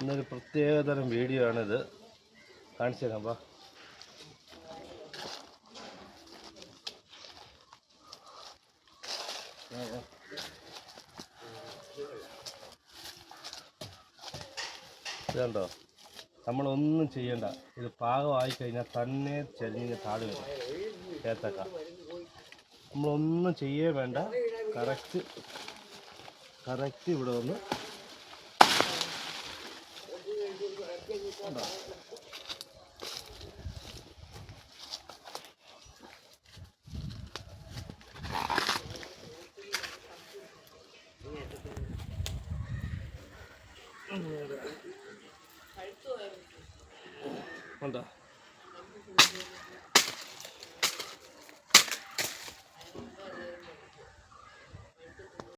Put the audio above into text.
ഇന്നൊരു പ്രത്യേകതരം വീഡിയോ ആണിത്. കാണിച്ചു തരാം. അപ്പോൾ ഇതുണ്ടോ, നമ്മളൊന്നും ചെയ്യണ്ട. ഇത് പാകമായി കഴിഞ്ഞാൽ തന്നെ ചെരിഞ്ഞ് താഴെ വരും ഏത്തക്ക. നമ്മളൊന്നും ചെയ്യേ വേണ്ട. കറക്റ്റ് ഇവിടെ വന്ന് ഉണ്ടോ. ഉണ്ടോ